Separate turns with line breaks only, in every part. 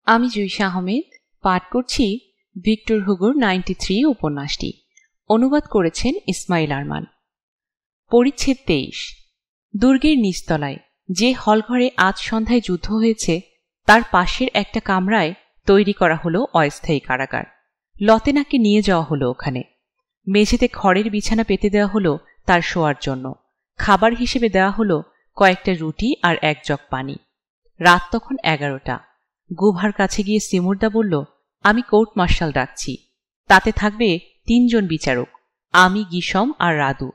আমি জুইশা আহমেদ পাঠ করছি ভিক্টর হুগোর 93 উপন্যাসটি। অনুবাদ করেছেন ইসমাইল আরমান। পরিচ্ছেদ 23। দুর্গের নিচতলায় যে হলঘরে আজ সন্ধ্যায় যুদ্ধ হয়েছে তার পাশের একটা কামরায় তৈরি করা হলো অস্থায়ী কারাগার। লতেনাকে নিয়ে যাওয়া হলো ওখানে। মেঝেতে খড়ের বিছানা পেতে দেওয়া হলো তার শোয়ার জন্য। খাবার হিসেবে দেওয়া হলো কয়েকটা রুটি আর এক জগ পানি। রাত তখন 11টা। গুভার কাছে গিয়ে সিমুরদা বলল, আমি কোর্ট মার্শাল ডাকছি। তাতে থাকবে 3 জন বিচারক, আমি, গিসম আর রাদু।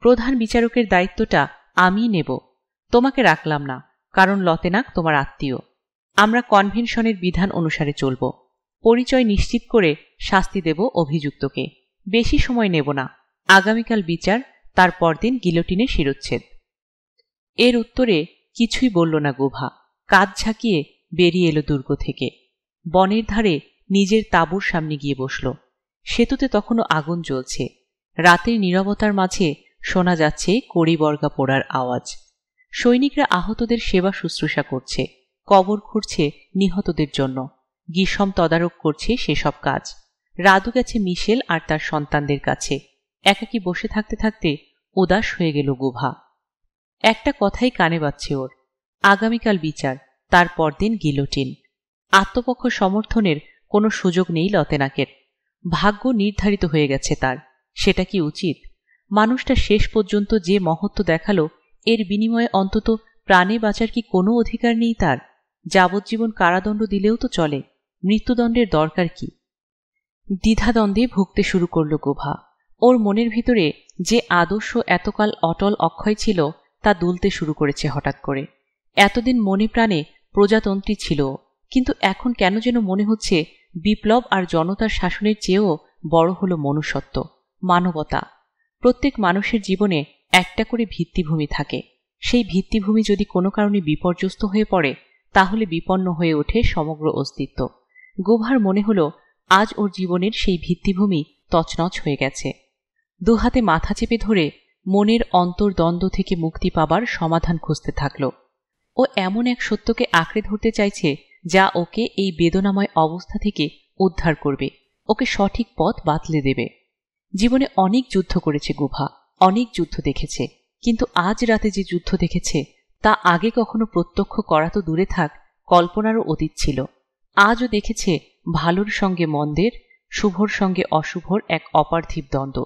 প্রধান বিচারকের দায়িত্বটা আমি নেব। তোমাকে রাখলাম না, কারণ লতেনাক তোমার আত্মীয়। আমরা কনভেনশনের বিধান অনুসারে চলব। পরিচয় নিশ্চিত করে শাস্তি দেব অভিযুক্তকে। বেশি সময় নেব না। আগামীকাল বিচার, তার পরদিন গিলোটিনে শিরোচ্ছেদ। এর উত্তরে কিছুই বলল না গুভা। কাঁধ ঝাঁকিয়ে বেরিয়ে এলো দুর্গ থেকে। বনের ধারে নিজের তাঁবুর সামনে গিয়ে বসল। সেতুতে তখনও আগুন জ্বলছে। রাতের নীরবতার মাঝে শোনা যাচ্ছে কড়িবর্গা পোড়ার আওয়াজ। সৈনিকরা আহতদের সেবা শুশ্রূষা করছে, কবর খুঁড়ছে নিহতদের জন্য। গিসম তদারক করছে সেসব কাজ। রাদু গেছে মিশেল আর তার সন্তানদের কাছে। একাকী বসে থাকতে থাকতে উদাস হয়ে গেল গুভা। একটা কথাই কানে বাজছে ওর, আগামীকাল বিচার, তার পরদিন গিলোটিন। আত্মপক্ষ সমর্থনের কোনো সুযোগ নেই লতেনাকের। ভাগ্য নির্ধারিত হয়ে গেছে তার। সেটা কি উচিত? মানুষটা শেষ পর্যন্ত যে মহত্ব দেখালো, এর বিনিময়ে অন্তত প্রাণে বাঁচার কি কোনো অধিকার নেই তার? যাবজ্জীবন কারাদণ্ড দিলেও তো চলে, মৃত্যুদণ্ডের দরকার কি? দ্বিধাদ্বন্দ্বে ভুগতে শুরু করল গুভা। ওর মনের ভিতরে যে আদর্শ এতকাল অটল অক্ষয় ছিল তা দুলতে শুরু করেছে হঠাৎ করে। এতদিন মনে প্রাণে প্রজাতন্ত্রী ছিল, কিন্তু এখন কেন যেন মনে হচ্ছে বিপ্লব আর জনতার শাসনের চেয়েও বড় হলো মনুষ্যত্ব, মানবতা। প্রত্যেক মানুষের জীবনে একটা করে ভিত্তিভূমি থাকে। সেই ভিত্তিভূমি যদি কোনো কারণে বিপর্যস্ত হয়ে পড়ে, তাহলে বিপন্ন হয়ে ওঠে সমগ্র অস্তিত্ব। গুভার মনে হলো আজ ওর জীবনের সেই ভিত্তিভূমি তছনছ হয়ে গেছে। দুহাতে মাথা চেপে ধরে মনের অন্তর্দ্বন্দ্ব থেকে মুক্তি পাবার সমাধান খুঁজতে থাকল। ও এমন এক সত্যকে আঁকড়ে ধরতে চাইছে যা ওকে এই বেদনাময় অবস্থা থেকে উদ্ধার করবে, ওকে সঠিক পথ বাতলে দেবে। জীবনে অনেক যুদ্ধ করেছে গুভা, অনেক যুদ্ধ দেখেছে, কিন্তু আজ রাতে যে যুদ্ধ দেখেছে তা আগে কখনো প্রত্যক্ষ করা তো দূরে থাক, কল্পনারও অতীত ছিল। আজও দেখেছে ভালোর সঙ্গে মন্দের, শুভর সঙ্গে অশুভর এক অপার্থিব দ্বন্দ্ব,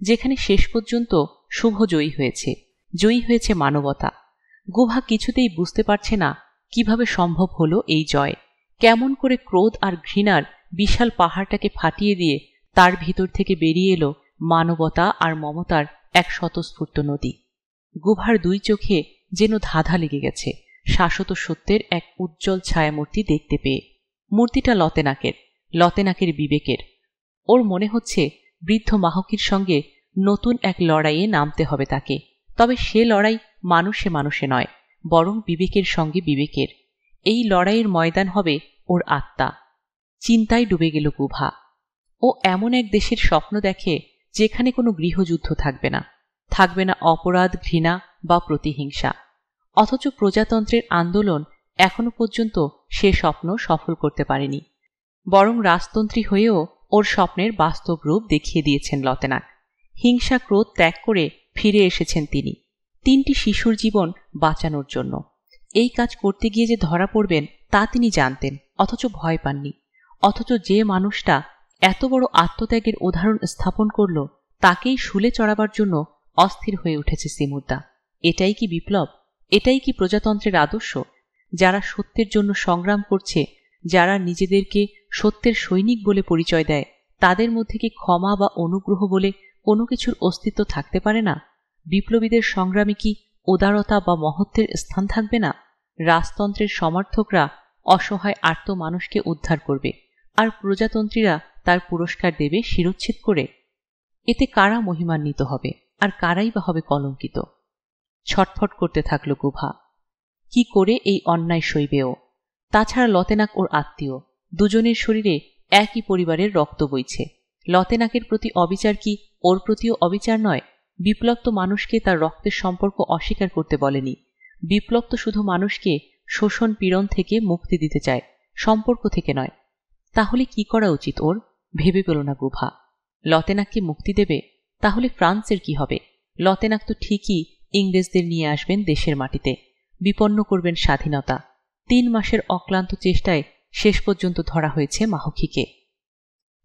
যেখানে শেষ পর্যন্ত শুভ জয়ী হয়েছে, জয়ী হয়েছে মানবতা। গুভা কিছুতেই বুঝতে পারছে না কিভাবে সম্ভব হলো এই জয়। কেমন করে ক্রোধ আর ঘৃণার বিশাল পাহাড়টাকে ফাটিয়ে দিয়ে তার ভিতর থেকে বেরিয়ে এলো মানবতা আর মমতার এক স্বতঃস্ফূর্ত নদী। গুভার 2 চোখে যেন ধাঁধা লেগে গেছে শাশ্বত সত্যের এক উজ্জ্বল ছায়ামূর্তি দেখতে পেয়ে। মূর্তিটা লতেনাকের, লতেনাকের বিবেকের। ওর মনে হচ্ছে বৃদ্ধ মাহকির সঙ্গে নতুন এক লড়াইয়ে নামতে হবে তাকে। তবে সে লড়াই মানুষে মানুষে নয়, বরং বিবেকের সঙ্গে বিবেকের। এই লড়াইয়ের ময়দান হবে ওর আত্মা। চিন্তায় ডুবে গেল গুভা। ও এমন এক দেশের স্বপ্ন দেখে যেখানে কোনো গৃহযুদ্ধ থাকবে না, থাকবে না অপরাধ, ঘৃণা বা প্রতিহিংসা। অথচ প্রজাতন্ত্রের আন্দোলন এখনো পর্যন্ত সে স্বপ্ন সফল করতে পারেনি। বরং রাজতন্ত্রী হয়েও ওর স্বপ্নের বাস্তব রূপ দেখিয়ে দিয়েছেন লতেনাক। হিংসা ক্রোধ ত্যাগ করে ফিরে এসেছেন তিনি 3টি শিশুর জীবন বাঁচানোর জন্য। এই কাজ করতে গিয়ে যে ধরা পড়বেন তা তিনি জানতেন, অথচ ভয় পাননি। অথচ যে মানুষটা এত বড় আত্মত্যাগের উদাহরণ স্থাপন করল, তাকেই শুলে চড়াবার জন্য অস্থির হয়ে উঠেছে সিমুরদা। এটাই কি বিপ্লব? এটাই কি প্রজাতন্ত্রের আদর্শ? যারা সত্যের জন্য সংগ্রাম করছে, যারা নিজেদেরকে সত্যের সৈনিক বলে পরিচয় দেয়, তাদের মধ্যে কি ক্ষমা বা অনুগ্রহ বলে কোনো কিছুর অস্তিত্ব থাকতে পারে না? বিপ্লবীদের সংগ্রামে কি উদারতা বা মহত্বের স্থান থাকবে না? রাজতন্ত্রের সমর্থকরা অসহায় আর্ত মানুষকে উদ্ধার করবে, আর প্রজাতন্ত্রীরা তার পুরস্কার দেবে শিরোচ্ছেদ করে। এতে কারা মহিমান্বিত হবে, আর কারাই বা হবে কলঙ্কিত? ছটফট করতে থাকল গুভা। কি করে এই অন্যায় সইবেও? তাছাড়া লতেনাক ওর আত্মীয়, দুজনের শরীরে একই পরিবারের রক্ত বইছে। লতেনাকের প্রতি অবিচার কি ওর প্রতিও অবিচার নয়? বিপ্লব তো মানুষকে তার রক্তের সম্পর্ক অস্বীকার করতে বলেনি। বিপ্লব তো শুধু মানুষকে শোষণ পীড়ন থেকে মুক্তি দিতে চায়, সম্পর্ক থেকে নয়। তাহলে কি করা উচিত ওর? ভেবে পেল না গুভা। লতেনাককে মুক্তি দেবে? তাহলে ফ্রান্সের কি হবে? লতেনাক তো ঠিকই ইংরেজদের নিয়ে আসবেন দেশের মাটিতে, বিপন্ন করবেন স্বাধীনতা। 3 মাসের অক্লান্ত চেষ্টায় শেষ পর্যন্ত ধরা হয়েছে মাহকিকে।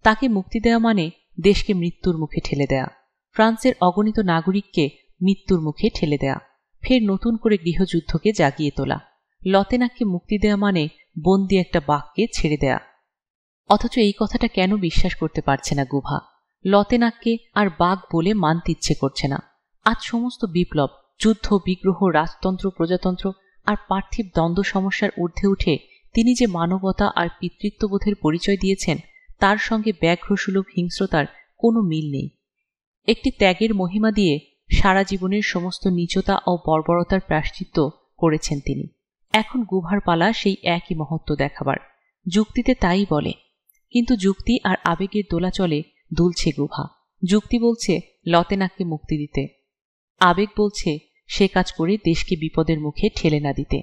তাকে মুক্তি দেওয়া মানে দেশকে মৃত্যুর মুখে ঠেলে দেয়া, ফ্রান্সের অগণিত নাগরিককে মৃত্যুর মুখে ঠেলে দেয়া, ফের নতুন করে গৃহযুদ্ধকে জাগিয়ে তোলা। লতেনাককে মুক্তি দেওয়া মানে বন্দি একটা বাঘকে ছেড়ে দেয়া। অথচ এই কথাটা কেন বিশ্বাস করতে পারছে না গুভা? লতেনাককে আর বাঘ বলে মানতে ইচ্ছে করছে না। আজ সমস্ত বিপ্লব, যুদ্ধ, বিগ্রহ, রাজতন্ত্র, প্রজাতন্ত্র আর পার্থিব দ্বন্দ্ব সমস্যার ঊর্ধ্বে উঠে তিনি যে মানবতা আর পিতৃত্ববোধের পরিচয় দিয়েছেন, তার সঙ্গে ব্যাঘ্রসুলভ হিংস্রতার কোনো মিল নেই। একটি ত্যাগের মহিমা দিয়ে সারা জীবনের সমস্ত নীচতা ও বর্বরতার প্রায়শ্চিত্ত করেছেন তিনি। এখন গুভার পালা সেই একই মহত্ব দেখাবার। যুক্তিতে তাই বলে, কিন্তু যুক্তি আর আবেগের দোলাচলে দুলছে গুভা। যুক্তি বলছে লতেনাককে মুক্তি দিতে, আবেগ বলছে সে কাজ করে দেশকে বিপদের মুখে ঠেলে না দিতে।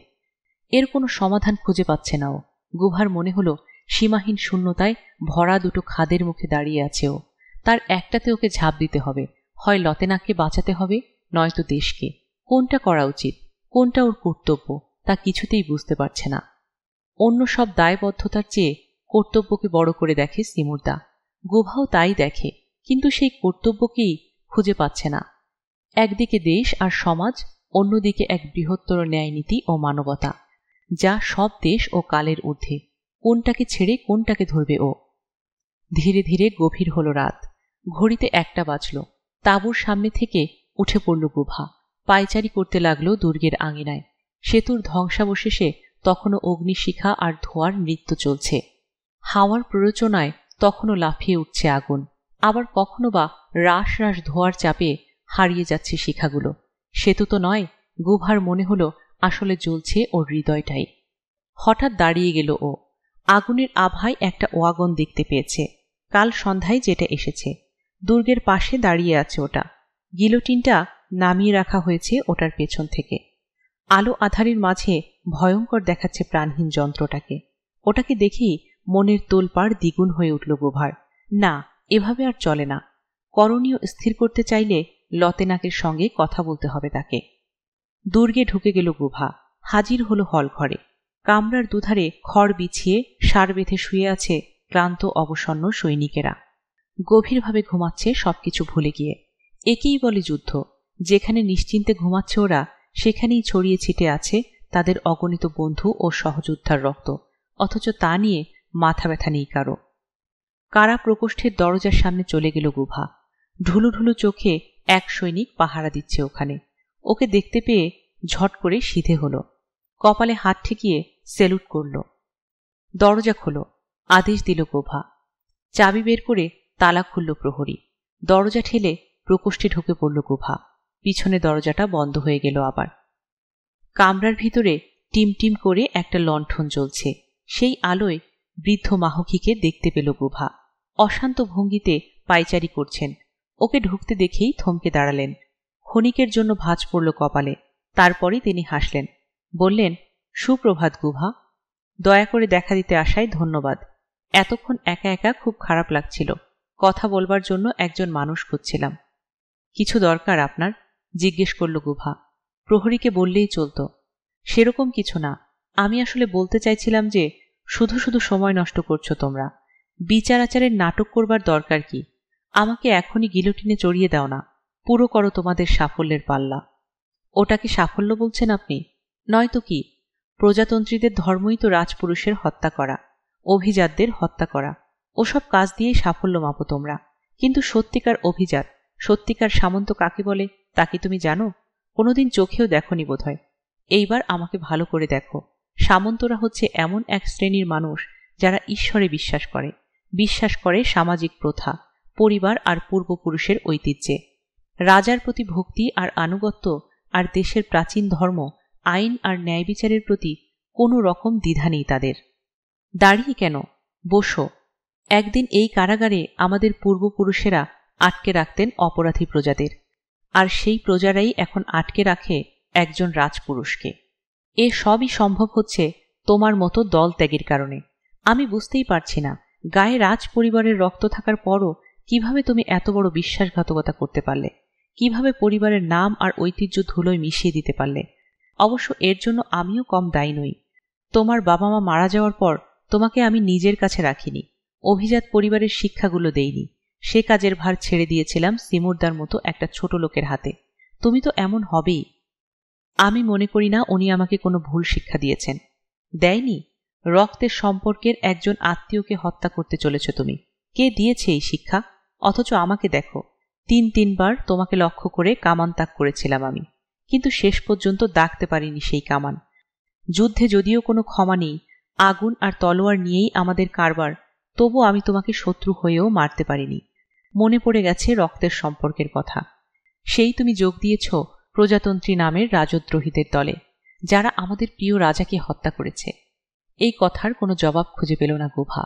এর কোনো সমাধান খুঁজে পাচ্ছে না ও। গুভার মনে হলো সীমাহীন শূন্যতায় ভরা দুটো খাদের মুখে দাঁড়িয়ে আছে ও। তার একটাতে ওকে ঝাঁপ দিতে হবে, হয় লতেনাককে বাঁচাতে হবে, নয়তো দেশকে। কোনটা করা উচিত, কোনটা ওর কর্তব্য, তা কিছুতেই বুঝতে পারছে না। অন্য সব দায়বদ্ধতার চেয়ে কর্তব্যকে বড় করে দেখে সিমুরদা। গুভাও তাই দেখে, কিন্তু সেই কর্তব্যকেই খুঁজে পাচ্ছে না। একদিকে দেশ আর সমাজ, অন্যদিকে এক বৃহত্তর ন্যায়নীতি ও মানবতা, যা সব দেশ ও কালের ঊর্ধ্বে। কোনটাকে ছেড়ে কোনটাকে ধরবে ও? ধীরে ধীরে গভীর হল রাত। ঘড়িতে 1টা বাজল। তাঁবুর সামনে থেকে উঠে পড়ল গুভা। পায়চারি করতে লাগলো দুর্গের আঙিনায়। সেতুর ধ্বংসাবশেষে তখনও অগ্নিশিখা আর ধোঁয়ার নৃত্য চলছে। হাওয়ার প্ররোচনায় তখনও লাফিয়ে উঠছে আগুন, আবার কখনো বা রাশ রাশ ধোঁয়ার চাপে হারিয়ে যাচ্ছে শিখাগুলো। সেতু তো নয়, গুভার মনে হলো আসলে জ্বলছে ওর হৃদয়টাই। হঠাৎ দাঁড়িয়ে গেল ও। আগুনের আভায় একটা ওয়াগন দেখতে পেয়েছে, কাল সন্ধ্যায় যেটা এসেছে। দুর্গের পাশে দাঁড়িয়ে আছে ওটা। গিলোটিনটা নামিয়ে রাখা হয়েছে ওটার পেছন থেকে। আলো আধারের মাঝে ভয়ঙ্কর দেখাচ্ছে প্রাণহীন যন্ত্রটাকে। ওটাকে দেখেই মনের তোলপাড় দ্বিগুণ হয়ে উঠল গুভার। না, এভাবে আর চলে না। করণীয় স্থির করতে চাইলে লতেনাকের সঙ্গে কথা বলতে হবে তাকে। দুর্গে ঢুকে গেল গুভা। হাজির হলো হল ঘরে। কামরার দুধারে খড় বিছিয়ে সার বেঁধে শুয়ে আছে ক্লান্ত অবসন্ন সৈনিকেরা। গভীরভাবে ঘুমাচ্ছে সবকিছু ভুলে গিয়ে। একেই বলে যুদ্ধ। যেখানে নিশ্চিন্তে ঘুমাচ্ছে ওরা, সেখানেই ছড়িয়ে ছিটে আছে তাদের অগণিত বন্ধু ও সহযোদ্ধার রক্ত। অথচ তা নিয়ে মাথা ব্যথা নেই কারো। কারা প্রকোষ্ঠের দরজার সামনে চলে গেল গুভা। ঢুলু ঢুলু চোখে এক সৈনিক পাহারা দিচ্ছে ওখানে। ওকে দেখতে পেয়ে ঝট করে সিধে হলো, কপালে হাত ঠেকিয়ে সেলুট করল। দরজা খোলো, আদেশ দিল গুভা। চাবি বের করে তালা খুলল প্রহরী। দরজা ঠেলে প্রকোষ্ঠে ঢুকে পড়ল গুভা। পিছনে দরজাটা বন্ধ হয়ে গেল আবার। কামরার ভিতরে টিমটিম করে একটা লণ্ঠন জ্বলছে। সেই আলোয় বৃদ্ধ মাহকিকে দেখতে পেল গুভা। অশান্ত ভঙ্গিতে পায়চারি করছেন। ওকে ঢুকতে দেখেই থমকে দাঁড়ালেন। ক্ষণিকের জন্য ভাঁজ পড়ল কপালে। তারপরই তিনি হাসলেন, বললেন, সুপ্রভাত গুভা। দয়া করে দেখা দিতে আসায় ধন্যবাদ। এতক্ষণ একা একা খুব খারাপ লাগছিল। কথা বলবার জন্য একজন মানুষ খুঁজছিলাম। কিছু দরকার আপনার? জিজ্ঞেস করল গুভা। প্রহরীকে বললেই চলত। সেরকম কিছু না। আমি আসলে বলতে চাইছিলাম যে শুধু শুধু সময় নষ্ট করছো তোমরা। বিচার আচারের নাটক করবার দরকার কি? আমাকে এখনই গিলোটিনে চড়িয়ে দাও না। পুরো করো তোমাদের সাফল্যের পাল্লা। ওটাকে সাফল্য বলছেন আপনি? নয়তো কি? প্রজাতন্ত্রীদের ধর্মই তো রাজপুরুষের হত্যা করা, অভিজাতদের হত্যা করা। ওসব কাজ দিয়েই সাফল্য মাপো তোমরা। কিন্তু সত্যিকার অভিজাত, সত্যিকার সামন্ত কাকে বলে তা কি তুমি জানো? কোনোদিন চোখেও দেখনি বোধহয়। এইবার আমাকে ভালো করে দেখো। সামন্তরা হচ্ছে এমন এক শ্রেণীর মানুষ যারা ঈশ্বরে বিশ্বাস করে সামাজিক প্রথা, পরিবার আর পূর্বপুরুষের ঐতিহ্যে। রাজার প্রতি ভক্তি আর আনুগত্য, আর দেশের প্রাচীন ধর্ম, আইন আর ন্যায় বিচারের প্রতি কোনো রকম দ্বিধা নেই তাদের। দাঁড়িয়ে কেন? বসো। একদিন এই কারাগারে আমাদের পূর্বপুরুষেরা আটকে রাখতেন অপরাধী প্রজাদের, আর সেই প্রজারাই এখন আটকে রাখে একজন রাজপুরুষকে। এ সবই সম্ভব হচ্ছে তোমার মতো দল ত্যাগের কারণে। আমি বুঝতেই পারছি না গায়ে রাজ পরিবারের রক্ত থাকার পরও কিভাবে তুমি এত বড় বিশ্বাসঘাতকতা করতে পারলে, কিভাবে পরিবারের নাম আর ঐতিহ্য ধুলোয় মিশিয়ে দিতে পারলে। অবশ্য এর জন্য আমিও কম দায়ী নই। তোমার বাবা মা মারা যাওয়ার পর তোমাকে আমি নিজের কাছে রাখিনি, অভিজাত পরিবারের শিক্ষাগুলো দেইনি, সে কাজের ভার ছেড়ে দিয়েছিলাম সিমুরদার মতো একটা ছোট লোকের হাতে। তুমি তো এমন হবেই। আমি মনে করি না উনি আমাকে কোনো ভুল শিক্ষা দিয়েছেন। দেয়নি? রক্তের সম্পর্কের একজন আত্মীয়কে হত্যা করতে চলেছ তুমি। কে দিয়েছে এই শিক্ষা? অথচ আমাকে দেখো, 3-3বার তোমাকে লক্ষ্য করে কামান তাক করেছিলাম আমি, কিন্তু শেষ পর্যন্ত দাগতে পারিনি সেই কামান। যুদ্ধে যদিও কোনো ক্ষমা নেই, আগুন আর তলোয়ার নিয়েই আমাদের কারবার, তবু আমি তোমাকে শত্রু হয়েও মারতে পারিনি। মনে পড়ে গেছে রক্তের সম্পর্কের কথা। সেই তুমি যোগ দিয়েছ প্রজাতন্ত্রী নামের রাজদ্রোহীদের দলে, যারা আমাদের প্রিয় রাজাকে হত্যা করেছে। এই কথার কোনো জবাব খুঁজে পেল না গুভা।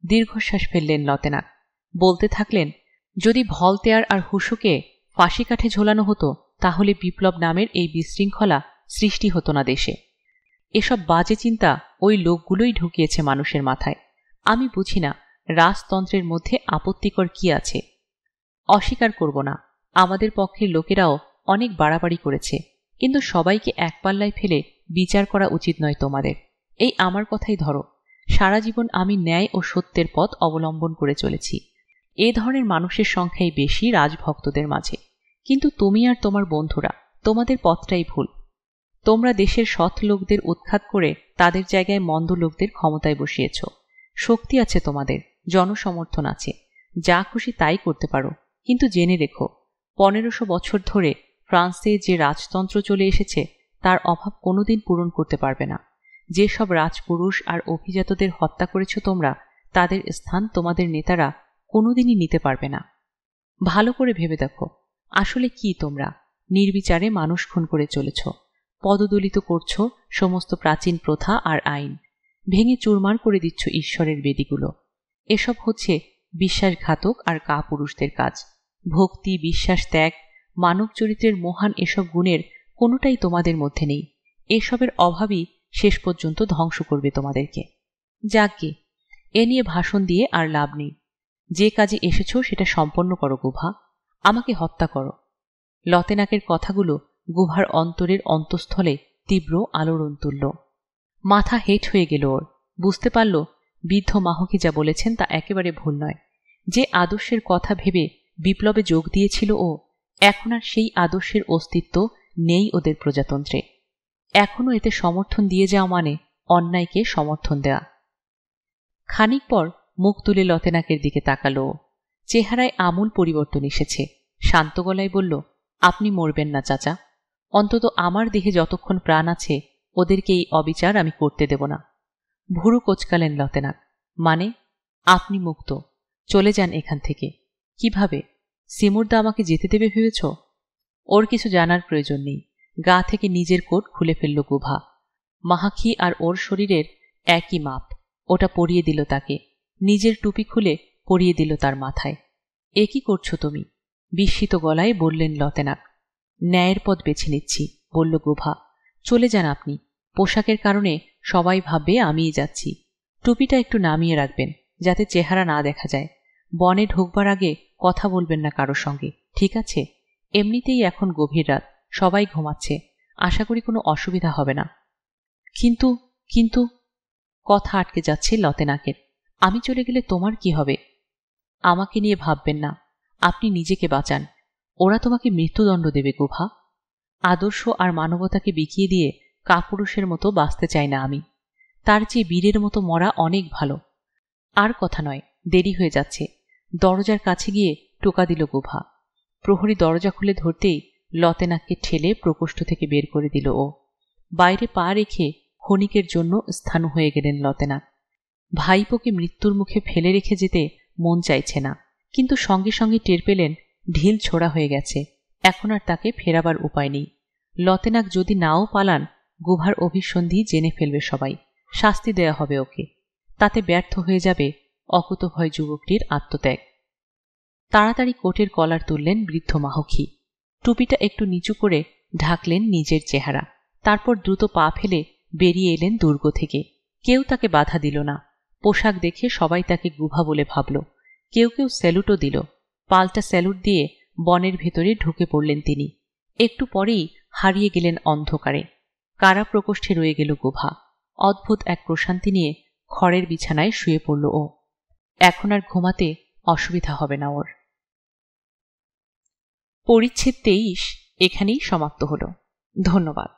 দীর্ঘশ্বাস ফেললেন লতেনাক। বলতে থাকলেন, যদি ভলতেয়ার আর হুসোকে ফাঁসি কাঠে ঝোলানো হতো তাহলে বিপ্লব নামের এই বিশৃঙ্খলা সৃষ্টি হতো না দেশে। এসব বাজে চিন্তা ওই লোকগুলোই ঢুকিয়েছে মানুষের মাথায়। আমি বুঝি না রাজতন্ত্রের মধ্যে আপত্তিকর কি আছে। অস্বীকার করব না, আমাদের পক্ষের লোকেরাও অনেক বাড়াবাড়ি করেছে, কিন্তু সবাইকে এক পাল্লায় ফেলে বিচার করা উচিত নয় তোমাদের। এই আমার কথাই ধরো, সারা জীবন আমি ন্যায় ও সত্যের পথ অবলম্বন করে চলেছি। এ ধরনের মানুষের সংখ্যাই বেশি রাজভক্তদের মাঝে, কিন্তু তুমি আর তোমার বন্ধুরা, তোমাদের পথটাই ভুল। তোমরা দেশের সৎ লোকদের উৎখাত করে তাদের জায়গায় মন্দ লোকদের ক্ষমতায় বসিয়েছ। শক্তি আছে তোমাদের, জনসমর্থন আছে, যা খুশি তাই করতে পারো, কিন্তু জেনে রেখো 1500 বছর ধরে ফ্রান্সে যে রাজতন্ত্র চলে এসেছে তার অভাব কোনোদিন পূরণ করতে পারবে না। যেসব রাজপুরুষ আর অভিজাতদের হত্যা করেছ তোমরা, তাদের স্থান তোমাদের নেতারা কোনোদিনই নিতে পারবে না। ভালো করে ভেবে দেখো, আসলে কি তোমরা নির্বিচারে মানুষ খুন করে চলেছ, পদদলিত করছ সমস্ত প্রাচীন প্রথা আর আইন, ভেঙে চুরমার করে দিচ্ছ ঈশ্বরের বেদিগুলো। এসব হচ্ছে বিশ্বাসঘাতক আর কাপুরুষদের কাজ। ভক্তি, বিশ্বাস, ত্যাগ, মানব চরিত্রের মহান এসব গুণের কোনোটাই তোমাদের মধ্যে নেই। এসবের অভাবই শেষ পর্যন্ত ধ্বংস করবে তোমাদেরকে। যাকগে, এ নিয়ে ভাষণ দিয়ে আর লাভ নেই। যে কাজে এসেছ সেটা সম্পন্ন করো গুভা, আমাকে হত্যা করো। লতেনাকের কথাগুলো গুভার অন্তরের অন্তঃস্থলে তীব্র আলোড়ন তুলল। মাথা হেঁট হয়ে গেল ওর। বুঝতে পারল বৃদ্ধ মাহকি যা বলেছেন তা একেবারে ভুল নয়। যে আদর্শের কথা ভেবে বিপ্লবে যোগ দিয়েছিল ও, এখন আর সেই আদর্শের অস্তিত্ব নেই ওদের প্রজাতন্ত্রে। এখনও এতে সমর্থন দিয়ে যাওয়া মানে অন্যায়কে সমর্থন দেওয়া। খানিক পর মুখ তুলে লতেনাকের দিকে তাকালো। চেহারায় আমূল পরিবর্তন এসেছে। শান্ত গলায় বলল, আপনি মরবেন না চাচা। অন্তত আমার দেহে যতক্ষণ প্রাণ আছে ওদেরকে এই অবিচার আমি করতে দেব না। ভুরু কোচকালেন লতেনাক। মানে? আপনি মুক্ত, চলে যান এখান থেকে। কিভাবে? সিমুরদা আমাকে যেতে দেবে ভেবেছ? ওর কিছু জানার প্রয়োজন নেই। গা থেকে নিজের কোট খুলে ফেলল গুভা। মাহাখি আর ওর শরীরের একই মাপ। ওটা পরিয়ে দিল তাকে। নিজের টুপি খুলে পরিয়ে দিল তার মাথায়। এ কি করছো তুমি? বিস্মিত গলায় বললেন লতেনাক। ন্যায়ের পথ বেছে নিচ্ছি, বলল গুভা। চলে যান আপনি। পোশাকের কারণে সবাই ভাববে আমিই যাচ্ছি। টুপিটা একটু নামিয়ে রাখবেন, যাতে চেহারা না দেখা যায়। বনে ঢুকবার আগে কথা বলবেন না কারোর সঙ্গে, ঠিক আছে? এমনিতেই এখন গভীর রাত, সবাই ঘুমাচ্ছে। আশা করি কোনো অসুবিধা হবে না। কিন্তু কিন্তু কথা আটকে যাচ্ছে লতেনাকের। আমি চলে গেলে তোমার কি হবে? আমাকে নিয়ে ভাববেন না, আপনি নিজেকে বাঁচান। ওরা তোমাকে মৃত্যুদণ্ড দেবে গুভা। আদর্শ আর মানবতাকে বিকিয়ে দিয়ে কাপুরুষের মতো বাঁচতে চাই না আমি। তার চেয়ে বীরের মতো মরা অনেক ভালো। আর কথা নয়, দেরি হয়ে যাচ্ছে। দরজার কাছে গিয়ে টোকা দিল গুভা। প্রহরী দরজা খুলে ধরতেই লতেনাককে ঠেলে প্রকোষ্ঠ থেকে বের করে দিল ও। বাইরে পা রেখে ক্ষণিকের জন্য স্থাণু হয়ে গেলেন লতেনাক। ভাইপোকে মৃত্যুর মুখে ফেলে রেখে যেতে মন চাইছে না, কিন্তু সঙ্গে সঙ্গে টের পেলেন ঢিল ছোড়া হয়ে গেছে। এখন আর তাকে ফেরাবার উপায় নেই। লতেনাক যদি নাও পালান, গুভার অভিসন্ধি জেনে ফেলবে সবাই। শাস্তি দেয়া হবে ওকে। তাতে ব্যর্থ হয়ে যাবে অকুতভয় যুবকটির আত্মত্যাগ। তাড়াতাড়ি কোটের কলার তুললেন বৃদ্ধ মাহকি। টুপিটা একটু নিচু করে ঢাকলেন নিজের চেহারা। তারপর দ্রুত পা ফেলে বেরিয়ে এলেন দুর্গ থেকে। কেউ তাকে বাধা দিল না। পোশাক দেখে সবাই তাকে গুভা বলে ভাবল। কেউ কেউ স্যালুটও দিল। পাল্টা স্যালুট দিয়ে বনের ভেতরে ঢুকে পড়লেন তিনি। একটু পরেই হারিয়ে গেলেন অন্ধকারে। কারা প্রকোষ্ঠে রয়ে গেল গুভা। অদ্ভুত এক প্রশান্তি নিয়ে খড়ের বিছানায় শুয়ে পড়ল ও। এখন আর ঘুমাতে অসুবিধা হবে না ওর। পরিচ্ছেদ 23 এখানেই সমাপ্ত হল। ধন্যবাদ।